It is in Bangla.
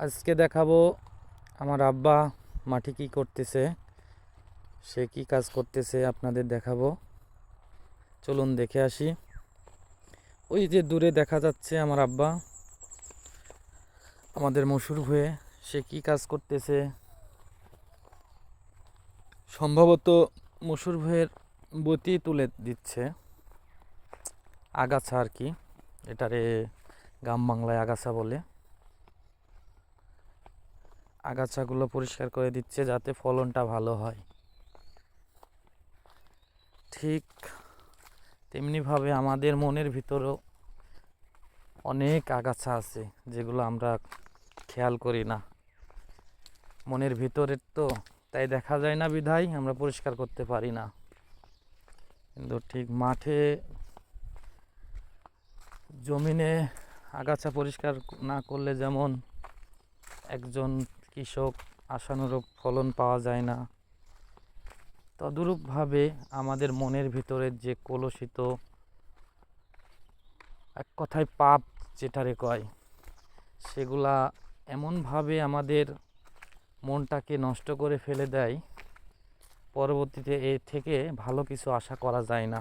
আজকে দেখাবো আমার আব্বা মাঠে কি করতেছে, সে কি কাজ করতেছে আপনাদের দেখাবো। চলুন দেখে আসি। ওই যে দূরে দেখা যাচ্ছে আমার আব্বা আমাদের মশুর হয়ে সে কি কাজ করতেছে। সম্ভবত মশুর ভয়ের বতি তুলে দিচ্ছে, আগাছা আর কি, এটারে গ্রাম বাংলায় আগাছা বলে। আগাছাগুলো পরিষ্কার করে দিচ্ছে যাতে ফলনটা ভালো হয়। ঠিক তেমনিভাবে আমাদের মনের ভিতরেও অনেক আগাছা আছে যেগুলো আমরা খেয়াল করি না। মনের ভিতরের তো তাই দেখা যায় না, বিধায় আমরা পরিষ্কার করতে পারি না। কিন্তু ঠিক মাঠে জমিনে আগাছা পরিষ্কার না করলে যেমন একজন কৃষক আশানুরূপ ফলন পাওয়া যায় না, তদ্রূপভাবে আমাদের মনের ভিতরের যে কলুষিত, এক কথায় পাপ যেটারে কয়, সেগুলা এমনভাবে আমাদের মনটাকে নষ্ট করে ফেলে দেয়, পরবর্তীতে এ থেকে ভালো কিছু আশা করা যায় না।